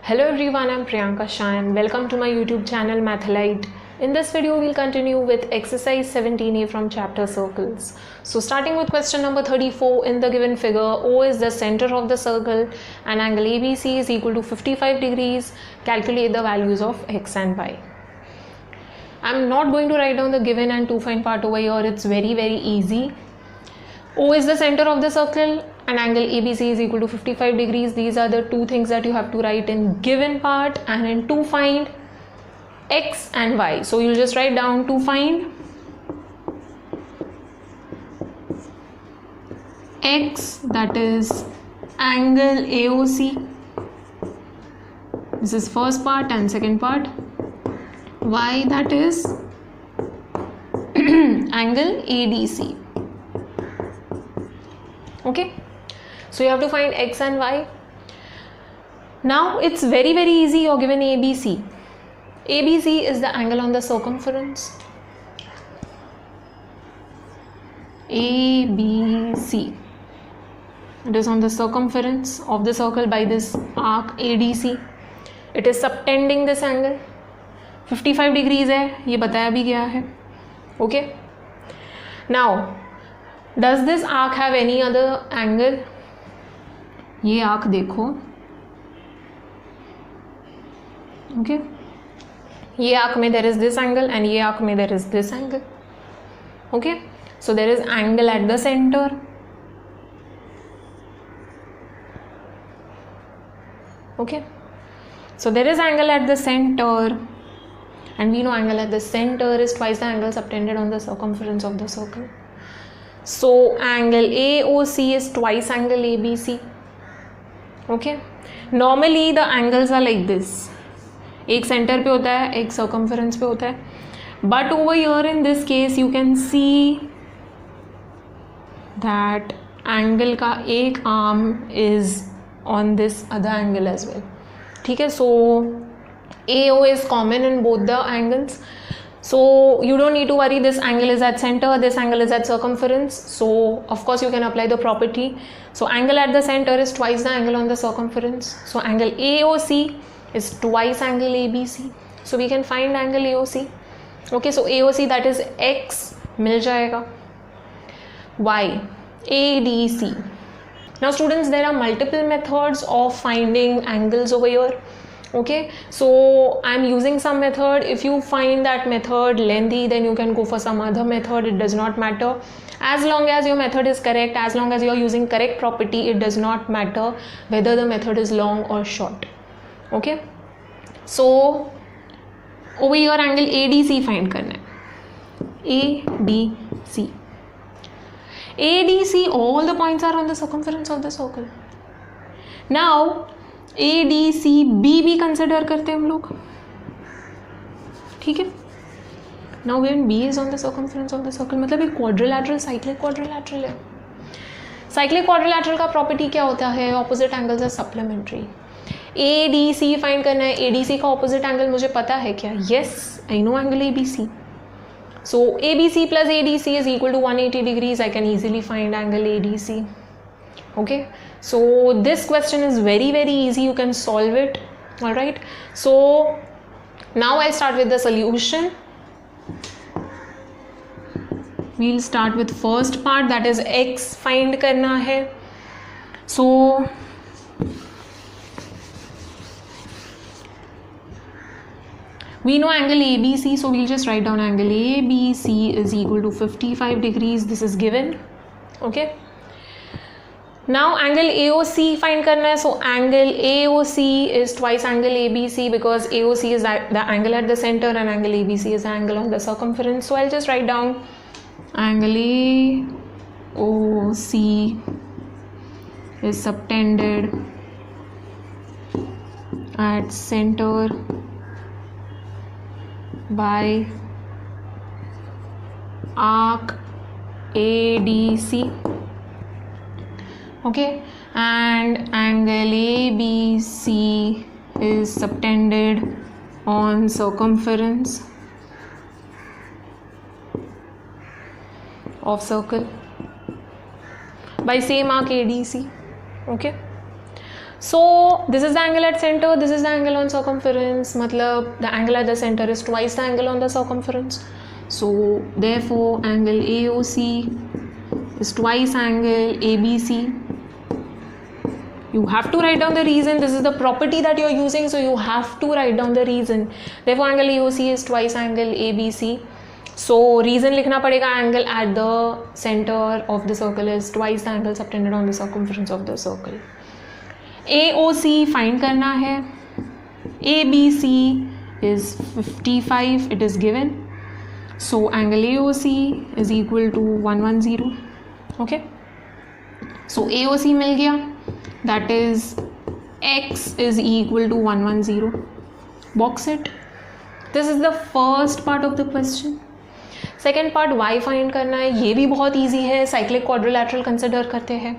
Hello everyone, I'm Priyanka Shah and welcome to my YouTube channel Mathalite. In this video, we'll continue with exercise 17a from chapter circles. So starting with question number 34, in the given figure, O is the center of the circle and angle ABC is equal to 55 degrees. Calculate the values of x and y. I'm not going to write down the given and to find part over here, it's very easy. O is the center of the circle and angle ABC is equal to 55 degrees. These are the two things that you have to write in given part and in to find x and y. So you'll just write down to find x, that is angle AOC. This is first part, and second part y, that is angle ADC. Okay, so you have to find x and y. Now it's very easy. You're given ABC. ABC is the angle on the circumference. ABC, it is on the circumference of the circle by this arc ADC. It is subtending this angle. 55 degrees है, ये बताया भी गया है. Okay, now does this arc have any other angle? ये arc देखो. Okay, ये arc में there is this angle and ये arc में there is this angle. Okay, so there is angle at the center. Okay, so there is angle at the center, and we know angle at the center is twice the angle subtended on the circumference of the circle. So angle AOC is twice angle ABC. Okay, normally the angles are like this. एक center पे होता है, एक circumference पे होता है. But over here in this case you can see that angle का एक arm is on this other angle as well. ठीक है, so AO is common in both the angles. So you don't need to worry, this angle is at center, this angle is at circumference. So of course you can apply the property. So angle at the center is twice the angle on the circumference. So angle AOC is twice angle ABC. So we can find angle AOC. Okay, so AOC, that is x, मिल जाएगा. Y, ADC. Now students, there are multiple methods of finding angles over here. Okay, so I'm using some method. If you find that method lengthy, then you can go for some other method. It does not matter. As long as your method is correct, as long as you are using correct property, it does not matter whether the method is long or short. Okay, so over here angle ADC find करना है. ADC. ADC, all the points are on the circumference of the circle. Now ADCB भी consider करते हैं हम लोग. ठीक है, now when B is on the circumference of the circle, मतलब एक क्वाड्रिलैटरल साइक्लिक क्वाड्रिलैटरल है. साइक्लिक क्वाड्रिलैटरल का प्रॉपर्टी क्या होता है? Opposite angles are supplementary. ADC find करना है. ADC का ऑपोजिट एंगल मुझे पता है क्या? Yes, I know angle ABC. So ABC plus ADC is equal to 180 degrees. I can easily find angle ADC. Okay, so this question is very easy. You can solve it. All right, so now I'll start with the solution. We'll start with first part, that is x find करना है. So we know angle ABC, so we'll just write down angle ABC is equal to 55 degrees. This is given. Okay, now angle AOC find करना है. So angle AOC is twice angle ABC because AOC is the angle at the center and angle ABC is the angle on the circumference. So I'll just write down angle AOC is subtended at center by arc ADC. Okay, and angle ABC is subtended on circumference of circle by same arc ADC. Okay, So this is the angle at center, this is the angle on circumference, matlab the angle at the center is twice the angle on the circumference. So therefore angle AOC is twice angle ABC. You have to write down the reason. This is the property that you're using, so you have to write down the reason. Therefore angle AOC is twice angle ABC. So reason लिखना पड़ेगा, angle at the center of the circle is twice the angle subtended on the circumference of the circle. AOC find करना है. ABC is 55, it is given. So angle AOC is equal to 110. Okay. So AOC मिल गया. That is x is equal to 110. Box it. This is the first part of the question. Second part y find करना है. ये भी बहुत easy है. Cyclic quadrilateral consider करते हैं.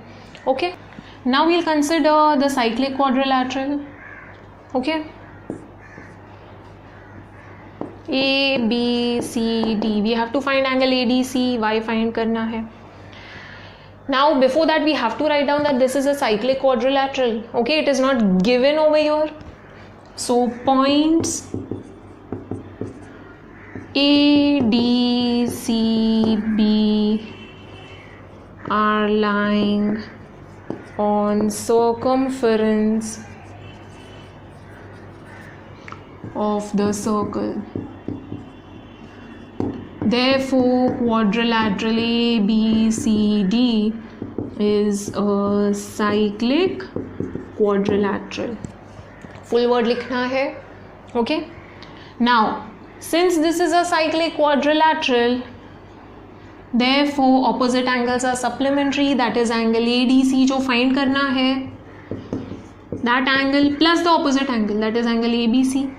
Okay. Now we'll consider the cyclic quadrilateral. Okay. A, B, C, D. We have to find angle ADC. Y find करना है. Now before that we have to write down that this is a cyclic quadrilateral. Okay, it is not given over here. So points A, D, C, B are lying on circumference of the circle. Therefore quadrilateral ABCD is a cyclic quadrilateral. Full word लिखना है. Okay. Now since this is a cyclic quadrilateral, therefore opposite angles are supplementary. That is angle ADC जो find करना है, that angle plus the opposite angle, that is angle ABC.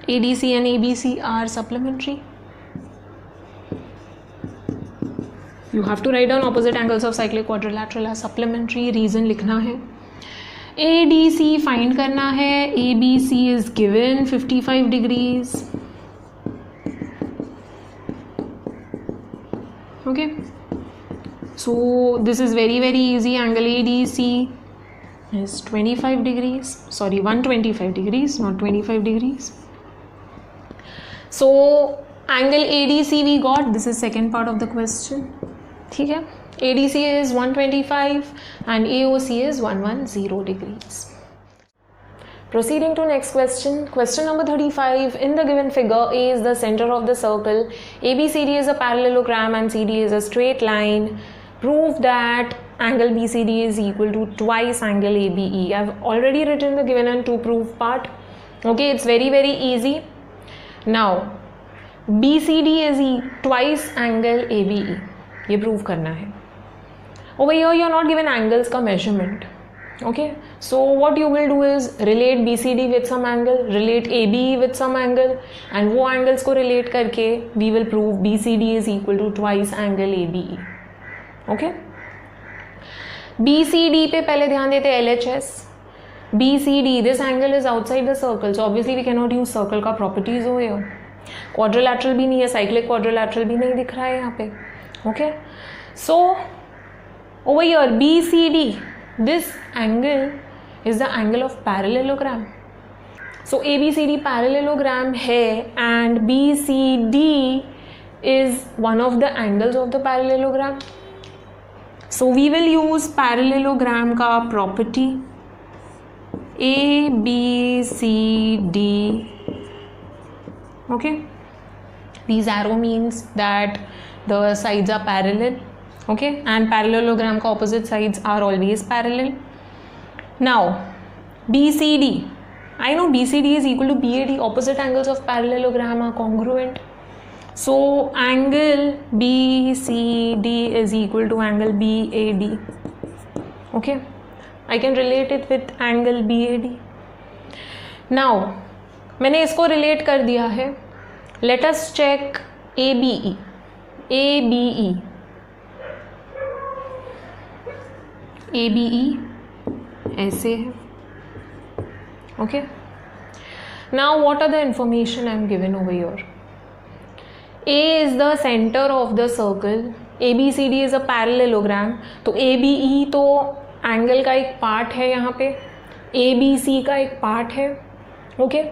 ADC and ABC are supplementary. You have to write down opposite angles of cyclic quadrilateral as supplementary. Reason लिखना है. ADC find करना है. ABC is given 55 degrees. Okay. So this is very easy. Angle ADC is 25 degrees. Sorry, 125 degrees, not 25 degrees. So angle ADC we got. This is second part of the question. ठीक है. ADC is 125 and AOC is 110 degrees. Proceeding to next question. Question number 35. In the given figure, A is the center of the circle, ABCD is a parallelogram and CD is a straight line. Prove that angle BCD is equal to twice angle ABE. I have already written the given and to prove part. Okay, it's very easy. Now BCD is twice angle ABE. ये prove करना है. Over here you are not given angles का measurement. Okay, so what you will do is relate BCD with some angle, relate ABE with some angle, and वो angles को relate करके we will prove BCD is equal to twice angle ABE. Okay, BCD पे पहले ध्यान देते LHS. BCD, this angle is outside the circle, so obviously we cannot use circle का properties over here. Quadrilateral भी नहीं है, cyclic quadrilateral भी नहीं दिख रहा है यहाँ पे. Okay, so over here BCD, this angle is the angle of parallelogram. So ABCD parallelogram है and BCD is one of the angles of the parallelogram. So we will use parallelogram का property. ABCD. Okay, these arrow means that the sides are parallel. Okay, and parallelogram का opposite sides are always parallel. Now BCD, I know BCD is equal to BAD. Opposite angles of parallelogram are congruent. So angle BCD is equal to angle BAD. Okay, I can relate it with angle BAD. Now मैंने इसको relate कर दिया है. Let us check ABE. ABE ऐसे है. Okay, now what are the information I am given over here? A is the center of the circle, ABCD is a parallelogram. तो ABE तो angle का एक पार्ट है यहाँ पे. ABC का एक पार्ट है. Okay,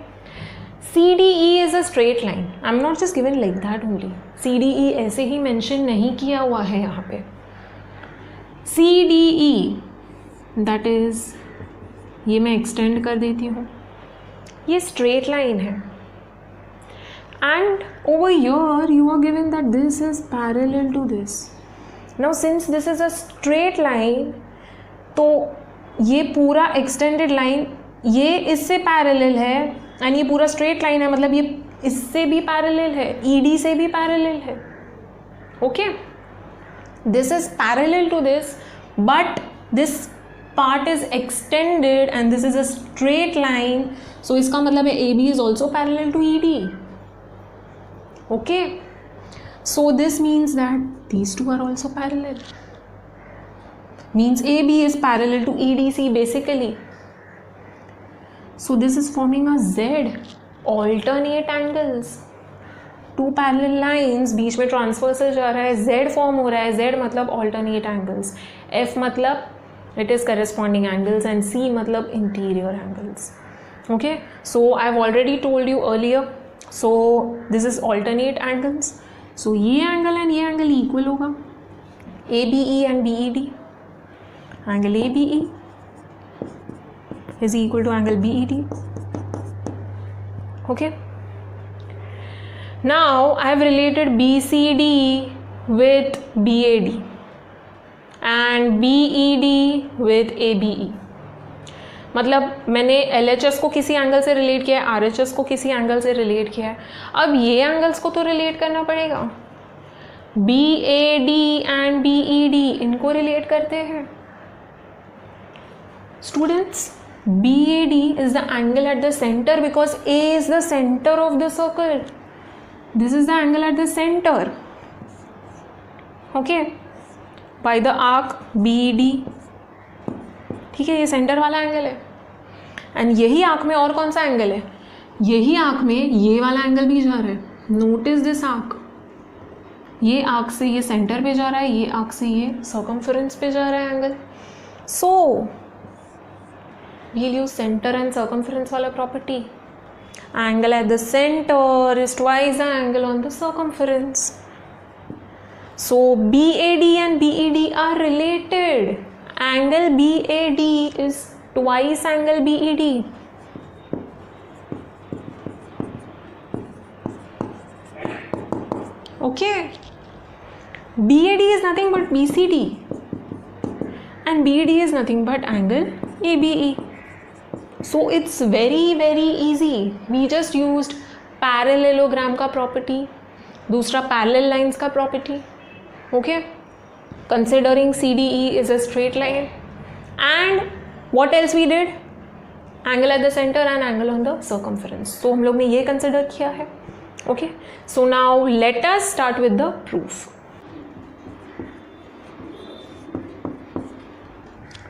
CDE is a straight line. I am not just given like that only. CDE ऐसे ही मेंशन नहीं किया हुआ है यहाँ पे. CDE दैट इज, ये मैं एक्सटेंड कर देती हूँ, ये स्ट्रेट लाइन है. And over here you are given that this is parallel to this. Now since this is a straight line, तो ये पूरा एक्सटेंडेड लाइन ये इससे पैरेलल है एंड ये पूरा स्ट्रेट लाइन है, मतलब ये इससे भी पैरेलल है, ED से भी पैरेलल है. Okay, this is parallel to this, but दिस part is extended and this is a straight line, so इसका मतलब है AB is also parallel to ED. Okay, so this means that these two are also parallel, means AB is parallel to EDC basically. So this is forming a Z, alternate angles, two parallel lines, बीच में transversal जा रहा है, Z form हो रहा है. Z मतलब alternate angles, F मतलब it is corresponding angles, and C मतलब interior angles. Okay, so I've already told you earlier, so this is alternate angles. So ये angle and ये angle equal होगा, ABE and BED. Angle ABE is equal to angle BED. Okay, now I have related BCD with BAD and BED with ABE. मतलब मैंने LHS को किसी angle से relate किया है, RHS को किसी एंगल से रिलेट किया है. अब ये एंगल्स को तो रिलेट करना पड़ेगा. BAD एंड BED इनको रिलेट करते हैं. Students, BAD is the angle at the center because A is the center of the circle. This is the angle at the center. Okay, by the arc BD. ठीक है, ये centre वाला angle है. And यही arc में और कौन सा एंगल है? यही आर्क में ये वाला एंगल भी जा रहा है. Notice this arc. ये आर्क से ये सेंटर पे जा रहा है, ये आर्क से ये सर्कमफेरेंस पे जा रहा है angle. So we'll use center and circumference वाला property. Angle at the center is twice the angle on the circumference. So BAD and BED are related. Angle BAD is twice angle BED. Okay. BAD is nothing but BCD and BED is nothing but angle ABE. So it's very easy. We just used parallelogram का property, दूसरा parallel lines का property. Okay, considering CDE is a straight line, and what else we did? Angle at the center and angle on the circumference. So हम लोग ने ये consider किया है. Okay, so now let us start with the proof.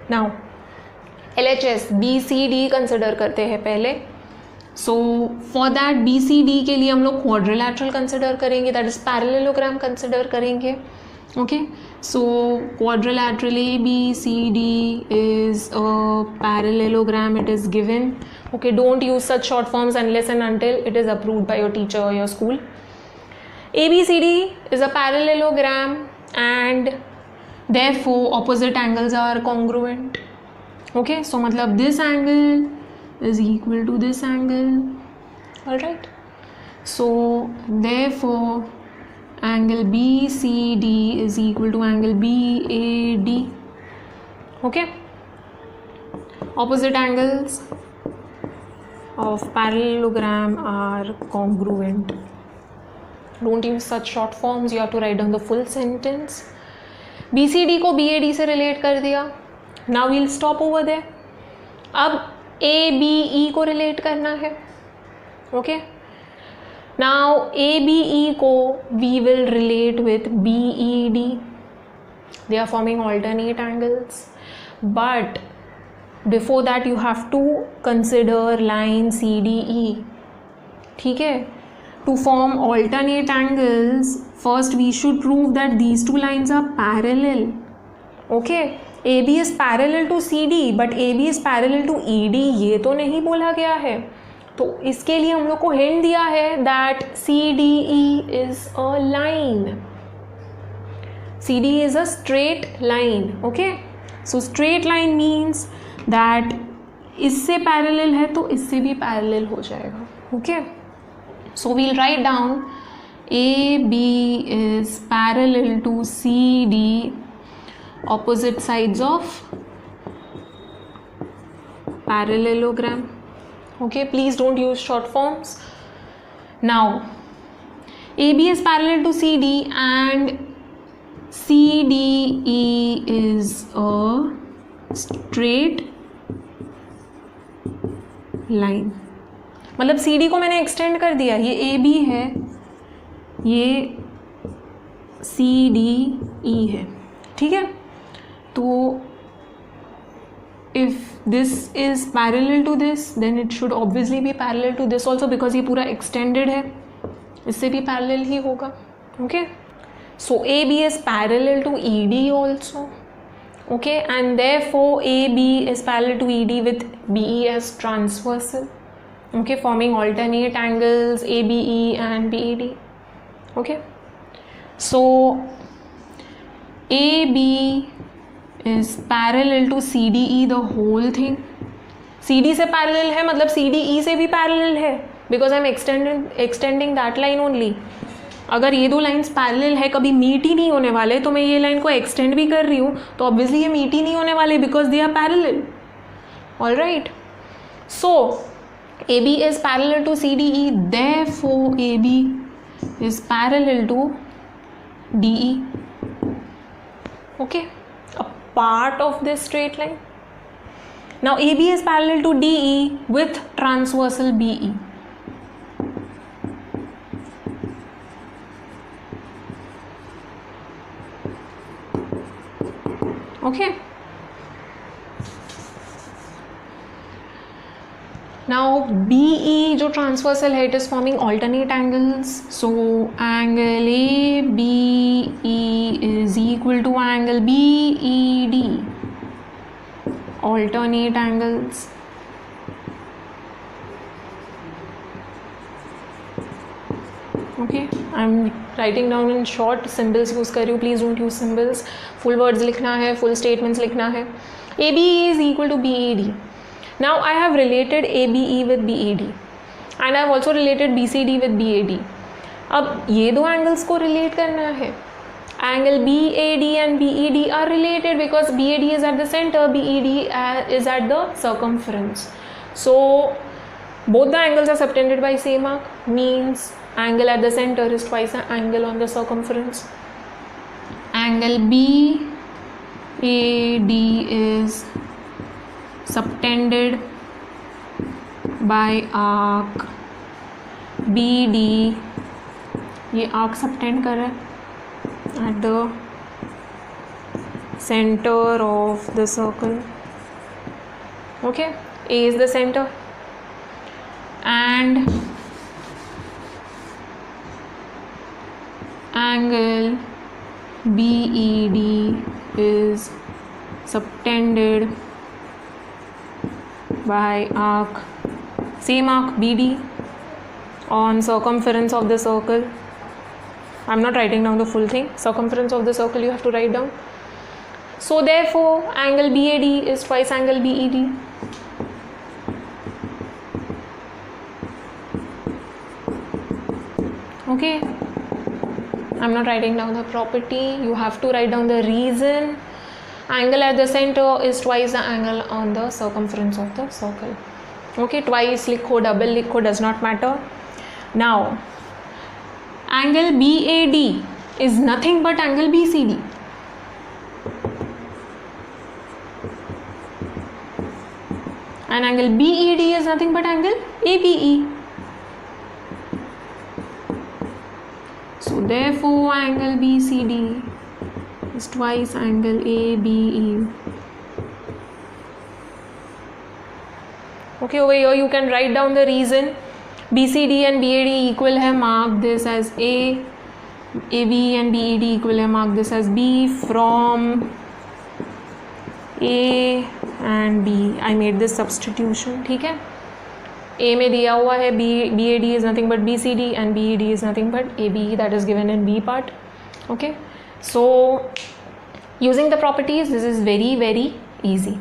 Now LHS BCD consider करते हैं पहले. So for that BCD के लिए हम लोग क्वाड्रिलैटरल कंसिडर करेंगे, दैट इज पैरेललोग्राम कंसिडर करेंगे. Okay, so quadrilateral ABCD is a parallelogram. It is given. Okay, don't use such short forms unless and until it is approved by your teacher or your school. ABCD is a parallelogram and therefore opposite angles are congruent. Okay, so मतलब this angle is equal to this angle. All right, so therefore angle BCD is equal to angle BAD. Okay, opposite angles of parallelogram are congruent. Don't use such short forms. You have to write down the full sentence. BCD को BAD से relate कर दिया. Now we'll stop over there. अब ABE को relate करना है. Okay. Now ABE को we will relate with BED. They are forming alternate angles. But before that you have to consider line CDE. ठीक है? To form alternate angles, first we should prove that these two lines are parallel. Okay. A B is parallel to C D but A B is parallel to E D, ये तो नहीं बोला गया है। तो इसके लिए हम लोग को हिंट दिया है that C D E is a line, C D is a straight line. Okay, so straight line means that इससे पैरेलल है तो इससे भी पैरेलल हो जाएगा। Okay, so we'll write down A B is parallel to C D, opposite sides of parallelogram. Okay, please don't use short forms. Now AB is parallel to CD and CDE is a straight line. मतलब CD को मैंने extend कर दिया, ये AB है, ये CDE है, ठीक है। तो if this is parallel to this then it should obviously be parallel to this also because ये पूरा extended है, इससे भी parallel ही होगा। okay, so AB is parallel to ED also, okay, and therefore AB is parallel to ED with BE as transversal, okay, forming alternate angles ABE and BED. okay, so AB is parallel to CDE the whole thing. CD से parallel है मतलब CDE से भी parallel है because I'm extending that line only. अगर ये दो lines parallel है, कभी मीट ही नहीं होने वाले, तो मैं ये लाइन को एक्सटेंड भी कर रही हूँ तो ऑब्वियसली ये मीट ही नहीं होने वाले because they are parallel. Alright, so AB is parallel to CDE, therefore AB is parallel to DE. okay, a part of this straight line. Now AB is parallel to DE with transversal BE. okay, now BE जो transversal है, it is forming alternate angles. So angle ABE is equal to angle BED, alternate angles. okay, I'm writing down in short, symbols use कर रही हूँ, please don't use symbols. full words लिखना है, full statements लिखना है. ABE is equal to BED. Now I have related ABE with BED and I have also related BCD with BAD. अब ये दो angles को relate करना है. Angle BAD and BED are related because BAD is at the center, BED is at the circumference. So both the angles are subtended by same arc, means angle at the center is twice the angle on the circumference. Angle BAD is subtended by arc BD, ये arc subtend कर रहा है at the center of the circle. okay, A is the center and angle BED is subtended by arc, same arc BD on circumference of the circle. I'm not writing down the full thing. Circumference of the circle you have to write down. So therefore angle BAD is twice angle BED. okay, I'm not writing down the property, you have to write down the reason. Angle at the center is twice the angle on the circumference of the circle. okay, twice लिखो, double लिखो, does not matter. Now angle BAD is nothing but angle BCD. and angle BED is nothing but angle ABE. So therefore angle BCD is twice angle ABE. okay, over here you can write down the reason. BCD and BAD equal है, mark this as A. AB and BED equal है, mark this as B. From A and B, I made this substitution, ठीक है. A में दिया हुआ है BAD is nothing but BCD and BED is nothing but ABE, that is given in B part. Okay, so using the properties, this is very easy.